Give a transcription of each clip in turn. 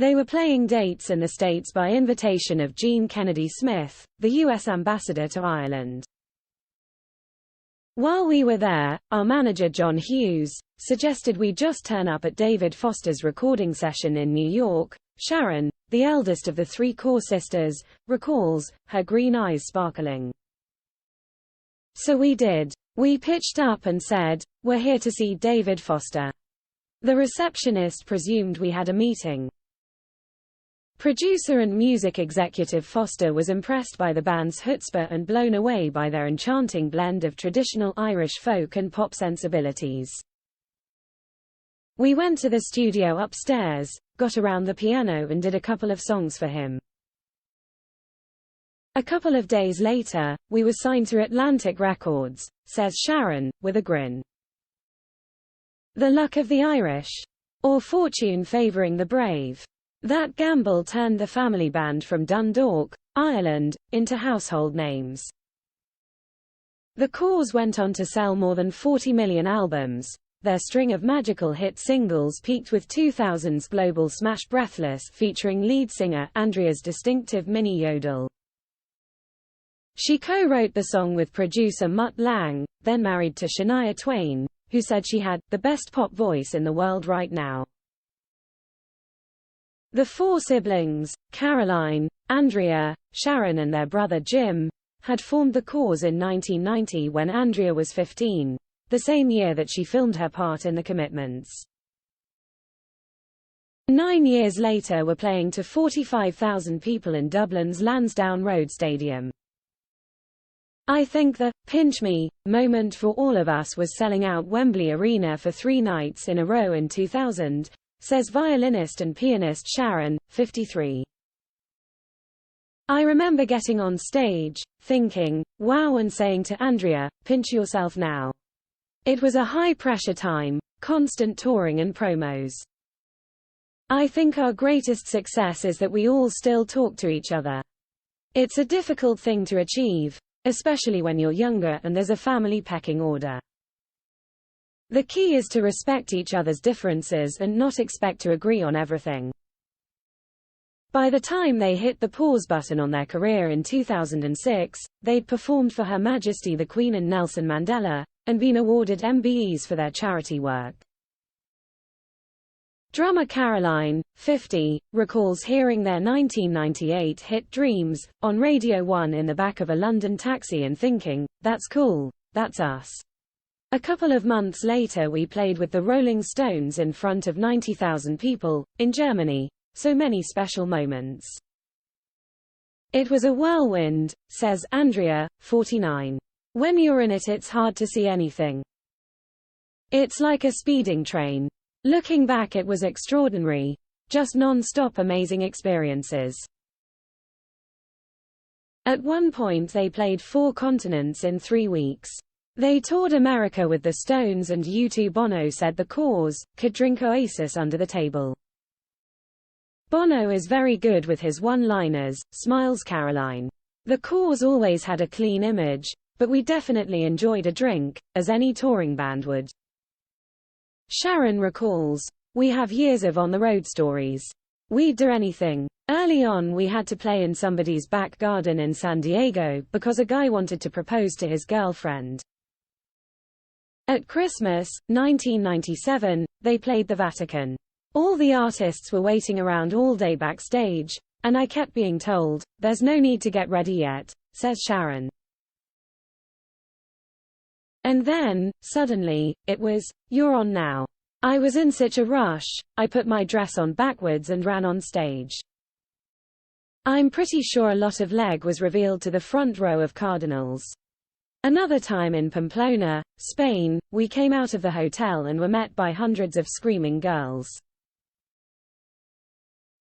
They were playing dates in the States by invitation of Gene Kennedy Smith, the U.S. ambassador to Ireland. While we were there, our manager John Hughes suggested we just turn up at David Foster's recording session in New York. Sharon, the eldest of the three Corr sisters, recalls, her green eyes sparkling. So we did. We pitched up and said, "We're here to see David Foster." The receptionist presumed we had a meeting. Producer and music executive Foster was impressed by the band's chutzpah and blown away by their enchanting blend of traditional Irish folk and pop sensibilities. We went to the studio upstairs, got around the piano and did a couple of songs for him. A couple of days later, we were signed to Atlantic Records, says Sharon, with a grin. The luck of the Irish? Or fortune favoring the brave? That gamble turned the family band from Dundalk, Ireland, into household names. The Corrs went on to sell more than 40 million albums. Their string of magical hit singles peaked with 2000's global smash Breathless, featuring lead singer Andrea's distinctive mini yodel. She co-wrote the song with producer Mutt Lange, then married to Shania Twain, who said she had the best pop voice in the world right now. The four siblings, Caroline, Andrea, Sharon and their brother Jim, had formed the Corrs in 1990 when Andrea was 15, the same year that she filmed her part in The Commitments. 9 years later were playing to 45,000 people in Dublin's Lansdowne Road Stadium. I think the "pinch me" moment for all of us was selling out Wembley Arena for 3 nights in a row in 2000, says violinist and pianist Sharon, 53. I remember getting on stage, thinking, wow, and saying to Andrea, "Pinch yourself now." It was a high-pressure time, constant touring and promos. I think our greatest success is that we all still talk to each other. It's a difficult thing to achieve, especially when you're younger and there's a family pecking order. The key is to respect each other's differences and not expect to agree on everything. By the time they hit the pause button on their career in 2006, they'd performed for Her Majesty the Queen and Nelson Mandela, and been awarded MBEs for their charity work. Drummer Caroline, 50, recalls hearing their 1998 hit Dreams on Radio 1 in the back of a London taxi and thinking, "That's cool, that's us." A couple of months later we played with the Rolling Stones in front of 90,000 people, in Germany. So many special moments. It was a whirlwind, says Andrea, 49. When you're in it it's hard to see anything. It's like a speeding train. Looking back it was extraordinary. Just non-stop amazing experiences. At one point they played 4 continents in 3 weeks. They toured America with the Stones and U2. Bono said the Corrs could drink Oasis under the table. Bono is very good with his one-liners, smiles Caroline. The Corrs always had a clean image, but we definitely enjoyed a drink, as any touring band would. Sharon recalls, "We have years of on-the-road stories. We'd do anything. Early on we had to play in somebody's back garden in San Diego because a guy wanted to propose to his girlfriend. At Christmas, 1997, they played the Vatican. All the artists were waiting around all day backstage, and I kept being told, 'There's no need to get ready yet,'" says Sharon. And then, suddenly, it was, "You're on now." I was in such a rush, I put my dress on backwards and ran on stage. I'm pretty sure a lot of leg was revealed to the front row of cardinals. Another time in Pamplona, Spain, we came out of the hotel and were met by hundreds of screaming girls.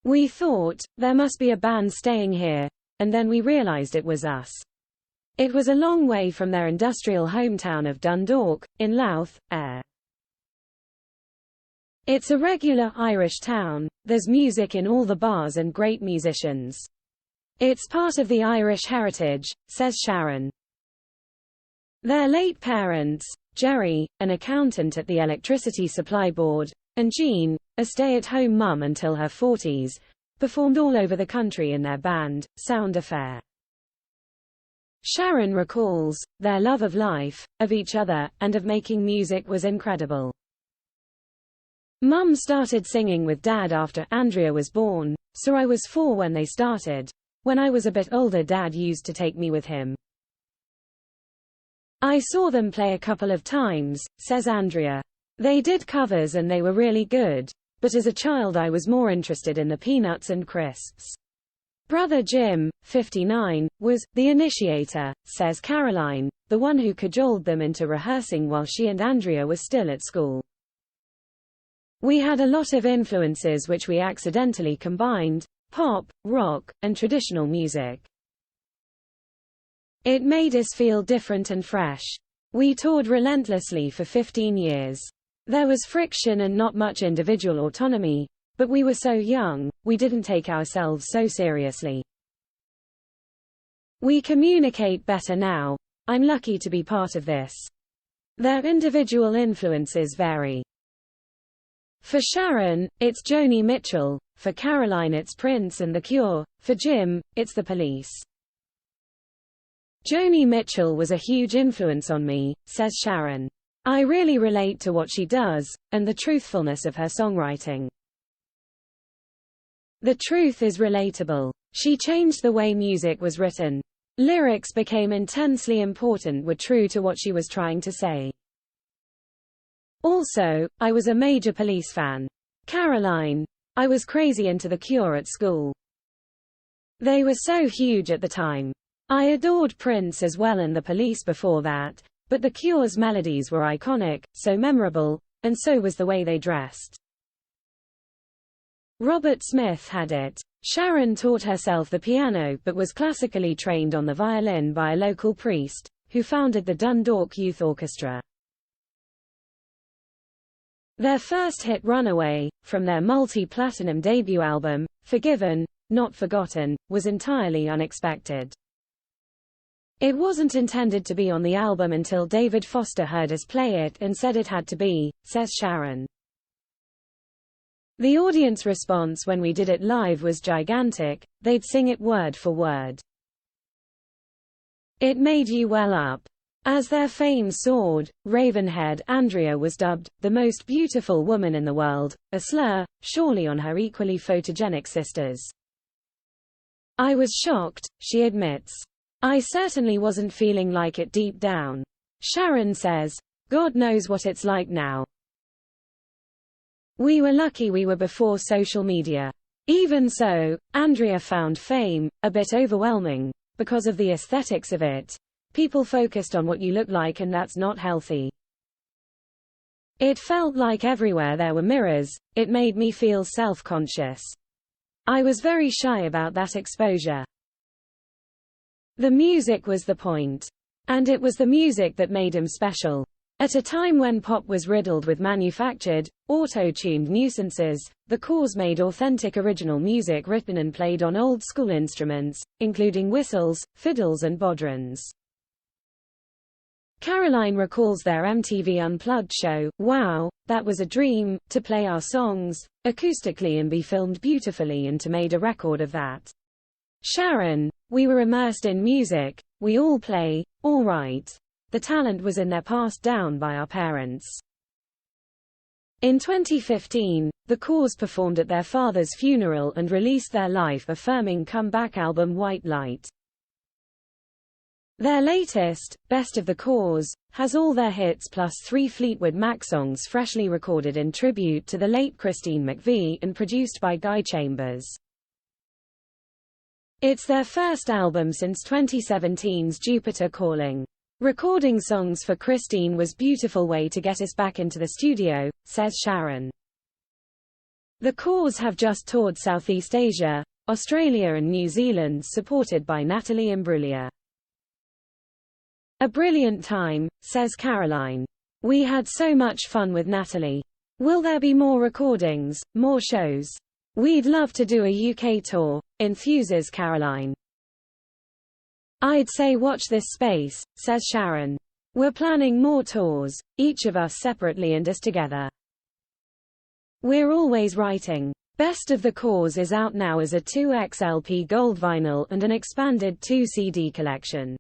We thought, there must be a band staying here, and then we realized it was us. It was a long way from their industrial hometown of Dundalk, in Louth, Air. It's a regular Irish town, there's music in all the bars and great musicians. It's part of the Irish heritage, says Sharon. Their late parents, Jerry, an accountant at the Electricity Supply Board, and Jean, a stay-at-home mum until her 40s, performed all over the country in their band, Sound Affair. Sharon recalls, their love of life, of each other, and of making music was incredible. Mum started singing with Dad after Andrea was born, so I was 4 when they started. When I was a bit older, Dad used to take me with him. I saw them play a couple of times, says Andrea. They did covers and they were really good, but as a child I was more interested in the peanuts and crisps. Brother Jim, 59, was the initiator, says Caroline, the one who cajoled them into rehearsing while she and Andrea were still at school. We had a lot of influences which we accidentally combined, pop, rock, and traditional music. It made us feel different and fresh. We toured relentlessly for 15 years. There was friction and not much individual autonomy, but we were so young, we didn't take ourselves so seriously. We communicate better now. I'm lucky to be part of this. Their individual influences vary. For Sharon, it's Joni Mitchell, for Caroline it's Prince and The Cure, for Jim, it's the Police. Joni Mitchell was a huge influence on me, says Sharon. I really relate to what she does, and the truthfulness of her songwriting. The truth is relatable. She changed the way music was written. Lyrics became intensely important, were true to what she was trying to say. Also, I was a major Police fan. Caroline. I was crazy into The Cure at school. They were so huge at the time. I adored Prince as well and the Police before that, but The Cure's melodies were iconic, so memorable, and so was the way they dressed. Robert Smith had it. Sharon taught herself the piano but was classically trained on the violin by a local priest, who founded the Dundalk Youth Orchestra. Their first hit Runaway, from their multi-platinum debut album, Forgiven, Not Forgotten, was entirely unexpected. It wasn't intended to be on the album until David Foster heard us play it and said it had to be, says Sharon. The audience response when we did it live was gigantic. They'd sing it word for word. It made you well up. As their fame soared, Ravenhead Andrea was dubbed the most beautiful woman in the world, a slur, surely on her equally photogenic sisters. I was shocked, she admits. I certainly wasn't feeling like it deep down. Sharon says, God knows what it's like now. We were lucky we were before social media. Even so, Andrea found fame a bit overwhelming because of the aesthetics of it. People focused on what you look like and that's not healthy. It felt like everywhere there were mirrors. It made me feel self-conscious. I was very shy about that exposure. The music was the point. And it was the music that made him special. At a time when pop was riddled with manufactured, auto-tuned nuisances, the Corrs made authentic original music written and played on old-school instruments, including whistles, fiddles and bodhrans. Caroline recalls their MTV Unplugged show, Wow, that was a dream, to play our songs, acoustically and be filmed beautifully and to made a record of that. Sharon, we were immersed in music, we all play, all write. The talent was in there passed down by our parents. In 2015, the Corrs performed at their father's funeral and released their life-affirming comeback album White Light. Their latest, Best of the Corrs, has all their hits plus 3 Fleetwood Mac songs freshly recorded in tribute to the late Christine McVie and produced by Guy Chambers. It's their first album since 2017's Jupiter Calling. Recording songs for Christine was a beautiful way to get us back into the studio, says Sharon. The Corrs have just toured Southeast Asia, Australia and New Zealand supported by Natalie Imbruglia. A brilliant time, says Caroline. We had so much fun with Natalie. Will there be more recordings, more shows? We'd love to do a UK tour, enthuses Caroline. I'd say watch this space, says Sharon. We're planning more tours, each of us separately and us together. We're always writing. Best of the Corrs is out now as a 2x LP gold vinyl and an expanded 2 CD collection.